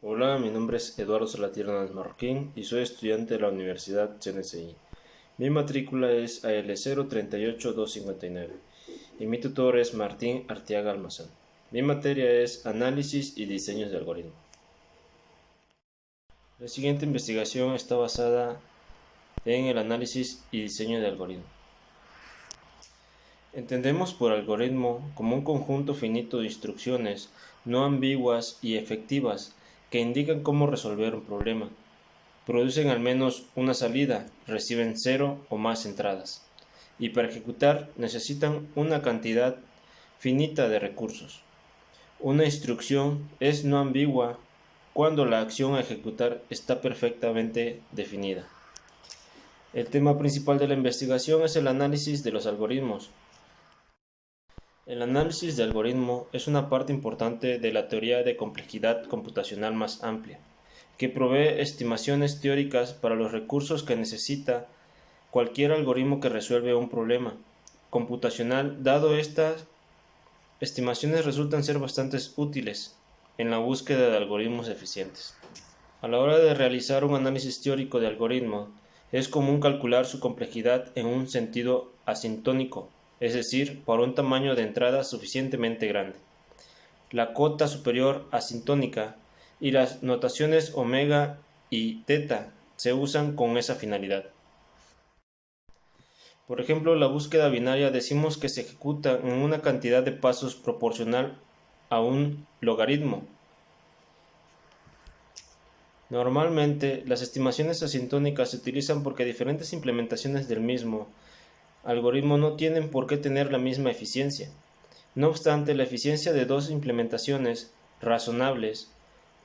Hola, mi nombre es Eduardo Salatiel Hernández Marroquín y soy estudiante de la Universidad CNSI. Mi matrícula es AL038259 y mi tutor es Martín Arteaga Almazán. Mi materia es Análisis y Diseños de Algoritmo. La siguiente investigación está basada en el análisis y diseño de algoritmo. Entendemos por algoritmo como un conjunto finito de instrucciones no ambiguas y efectivas que indican cómo resolver un problema. Producen al menos una salida, reciben 0 o más entradas, y para ejecutar necesitan una cantidad finita de recursos. Una instrucción es no ambigua cuando la acción a ejecutar está perfectamente definida. El tema principal de la investigación es el análisis de los algoritmos. El análisis de algoritmo es una parte importante de la teoría de complejidad computacional más amplia, que provee estimaciones teóricas para los recursos que necesita cualquier algoritmo que resuelve un problema computacional, dado estas estimaciones resultan ser bastante útiles en la búsqueda de algoritmos eficientes. A la hora de realizar un análisis teórico de algoritmo, es común calcular su complejidad en un sentido asintónico, es decir, por un tamaño de entrada suficientemente grande. La cota superior asintónica y las notaciones omega y teta se usan con esa finalidad. Por ejemplo, la búsqueda binaria decimos que se ejecuta en una cantidad de pasos proporcional a un logaritmo. Normalmente, las estimaciones asintónicas se utilizan porque diferentes implementaciones del mismo algoritmo no tienen por qué tener la misma eficiencia. No obstante, la eficiencia de dos implementaciones razonables,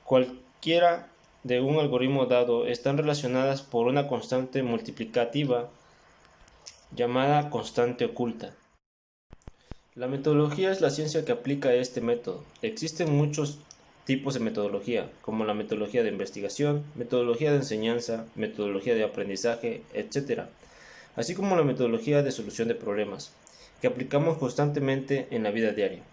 cualquiera de un algoritmo dado, están relacionadas por una constante multiplicativa llamada constante oculta. La metodología es la ciencia que aplica este método. Existen muchos tipos de metodología, como la metodología de investigación, metodología de enseñanza, metodología de aprendizaje, etc., así como la metodología de solución de problemas, que aplicamos constantemente en la vida diaria.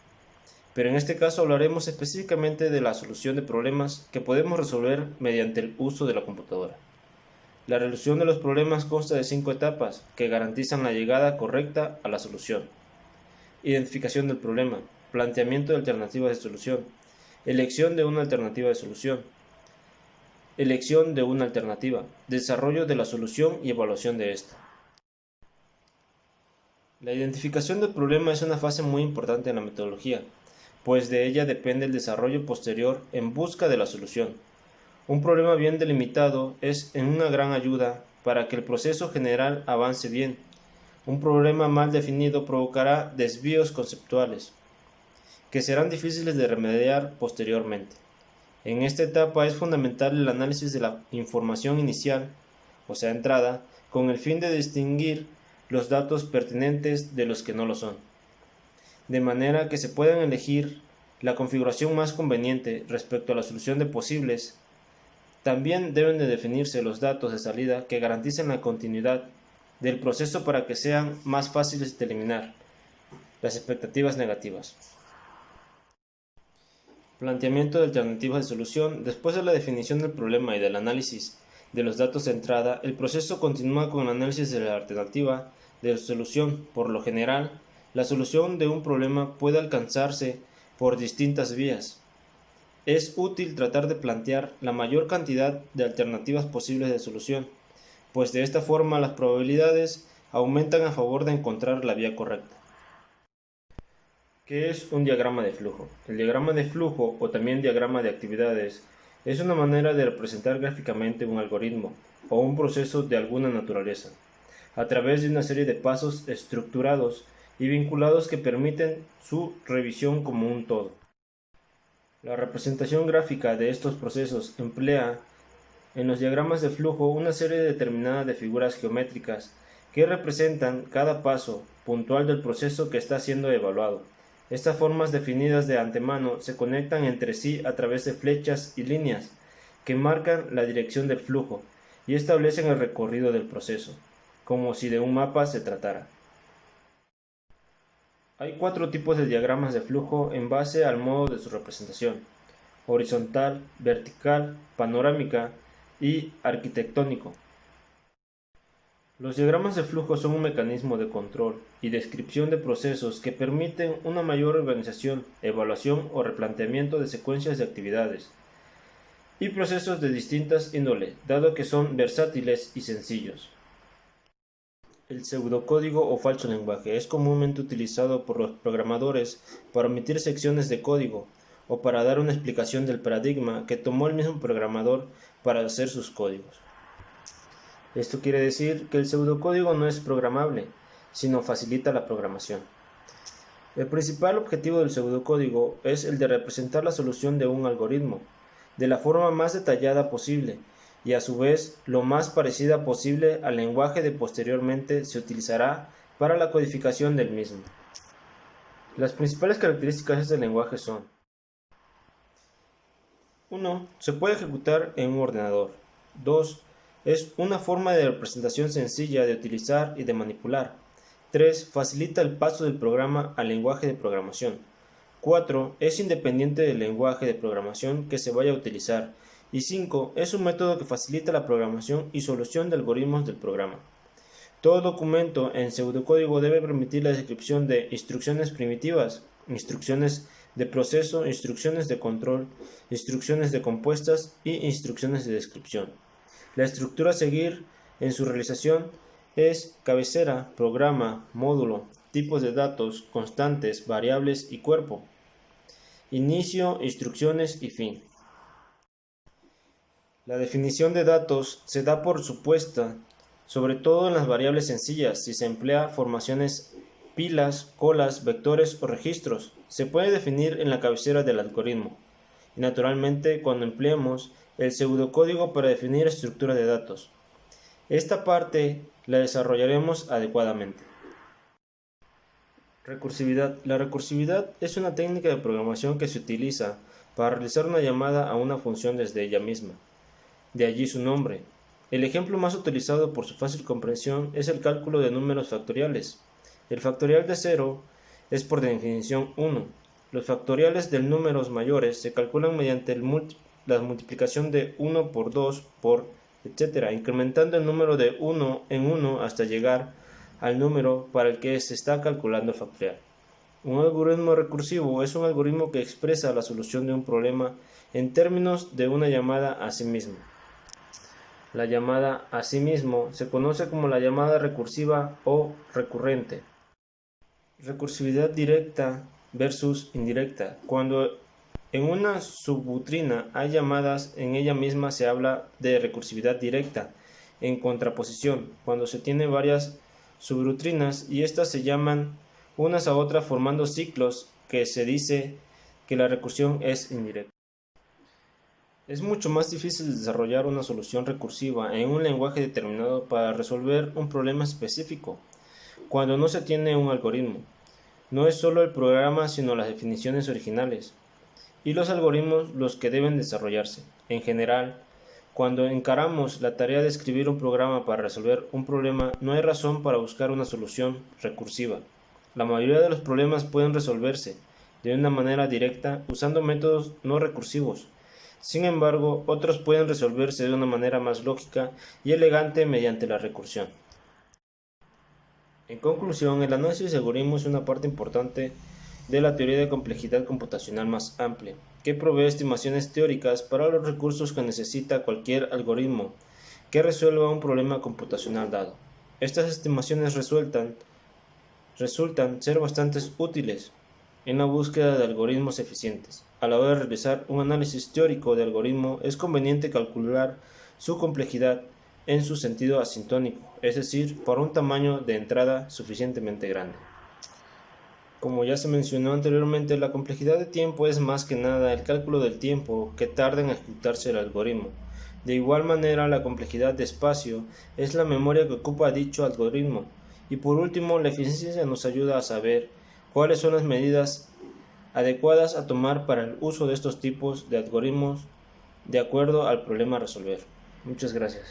Pero en este caso hablaremos específicamente de la solución de problemas que podemos resolver mediante el uso de la computadora. La resolución de los problemas consta de 5 etapas que garantizan la llegada correcta a la solución. Identificación del problema, planteamiento de alternativas de solución, elección de una alternativa de solución, elección de una alternativa, desarrollo de la solución y evaluación de esta. La identificación del problema es una fase muy importante en la metodología, pues de ella depende el desarrollo posterior en busca de la solución. Un problema bien delimitado es en una gran ayuda para que el proceso general avance bien. Un problema mal definido provocará desvíos conceptuales, que serán difíciles de remediar posteriormente. En esta etapa es fundamental el análisis de la información inicial, o sea, entrada, con el fin de distinguir los datos pertinentes de los que no lo son, de manera que se puedan elegir la configuración más conveniente respecto a la solución de posibles. También deben de definirse los datos de salida que garanticen la continuidad del proceso para que sean más fáciles de eliminar las expectativas negativas. Planteamiento de alternativas de solución. Después de la definición del problema y del análisis de los datos de entrada, el proceso continúa con el análisis de la alternativa de solución. Por lo general, la solución de un problema puede alcanzarse por distintas vías. Es útil tratar de plantear la mayor cantidad de alternativas posibles de solución, pues de esta forma las probabilidades aumentan a favor de encontrar la vía correcta. ¿Qué es un diagrama de flujo? El diagrama de flujo, o también diagrama de actividades, es una manera de representar gráficamente un algoritmo o un proceso de alguna naturaleza, a través de una serie de pasos estructurados y vinculados que permiten su revisión como un todo. La representación gráfica de estos procesos emplea en los diagramas de flujo una serie determinada de figuras geométricas que representan cada paso puntual del proceso que está siendo evaluado. Estas formas definidas de antemano se conectan entre sí a través de flechas y líneas que marcan la dirección del flujo y establecen el recorrido del proceso, como si de un mapa se tratara. Hay 4 tipos de diagramas de flujo en base al modo de su representación. horizontal, vertical, panorámica y arquitectónico. Los diagramas de flujo son un mecanismo de control y descripción de procesos que permiten una mayor organización, evaluación o replanteamiento de secuencias de actividades y procesos de distintas índole, dado que son versátiles y sencillos. El pseudocódigo o falso lenguaje es comúnmente utilizado por los programadores para omitir secciones de código o para dar una explicación del paradigma que tomó el mismo programador para hacer sus códigos. Esto quiere decir que el pseudocódigo no es programable, sino facilita la programación. El principal objetivo del pseudocódigo es el de representar la solución de un algoritmo de la forma más detallada posible y a su vez lo más parecida posible al lenguaje que posteriormente se utilizará para la codificación del mismo. Las principales características de este lenguaje son: 1. Se puede ejecutar en un ordenador. 2. Es una forma de representación sencilla de utilizar y de manipular. 3. Facilita el paso del programa al lenguaje de programación. 4. Es independiente del lenguaje de programación que se vaya a utilizar. Y 5. Es un método que facilita la programación y solución de algoritmos del programa. Todo documento en pseudocódigo debe permitir la descripción de instrucciones primitivas, instrucciones de proceso, instrucciones de control, instrucciones de compuestas y instrucciones de descripción. La estructura a seguir en su realización es cabecera, programa, módulo, tipos de datos, constantes, variables y cuerpo. Inicio, instrucciones y fin. La definición de datos se da por supuesta, sobre todo en las variables sencillas, si se emplea formaciones, pilas, colas, vectores o registros. Se puede definir en la cabecera del algoritmo. Y naturalmente cuando empleemos el pseudocódigo para definir estructura de datos. Esta parte la desarrollaremos adecuadamente. Recursividad. La recursividad es una técnica de programación que se utiliza para realizar una llamada a una función desde ella misma. De allí su nombre. El ejemplo más utilizado por su fácil comprensión es el cálculo de números factoriales. El factorial de 0 es por definición 1. Los factoriales de números mayores se calculan mediante la multiplicación de 1 por 2 por etc., incrementando el número de 1 en 1 hasta llegar al número para el que se está calculando el factorial. Un algoritmo recursivo es un algoritmo que expresa la solución de un problema en términos de una llamada a sí mismo. La llamada a sí mismo se conoce como la llamada recursiva o recurrente. Recursividad directa versus indirecta. Cuando en una subrutina hay llamadas en ella misma se habla de recursividad directa. En contraposición, cuando se tiene varias subrutinas y éstas se llaman unas a otras formando ciclos, que se dice que la recursión es indirecta. Es mucho más difícil desarrollar una solución recursiva en un lenguaje determinado para resolver un problema específico, cuando no se tiene un algoritmo. No es solo el programa sino las definiciones originales y los algoritmos los que deben desarrollarse. En general, cuando encaramos la tarea de escribir un programa para resolver un problema, no hay razón para buscar una solución recursiva. La mayoría de los problemas pueden resolverse de una manera directa usando métodos no recursivos. Sin embargo, otros pueden resolverse de una manera más lógica y elegante mediante la recursión. En conclusión, el análisis de algoritmos es una parte importante de la teoría de complejidad computacional más amplia, que provee estimaciones teóricas para los recursos que necesita cualquier algoritmo que resuelva un problema computacional dado. Estas estimaciones resultan ser bastante útiles en la búsqueda de algoritmos eficientes. A la hora de realizar un análisis teórico de algoritmo, es conveniente calcular su complejidad en su sentido asintótico, es decir, por un tamaño de entrada suficientemente grande. Como ya se mencionó anteriormente, la complejidad de tiempo es más que nada el cálculo del tiempo que tarda en ejecutarse el algoritmo. De igual manera, la complejidad de espacio es la memoria que ocupa dicho algoritmo. Y por último, la eficiencia nos ayuda a saber cuáles son las medidas adecuadas a tomar para el uso de estos tipos de algoritmos de acuerdo al problema a resolver. Muchas gracias.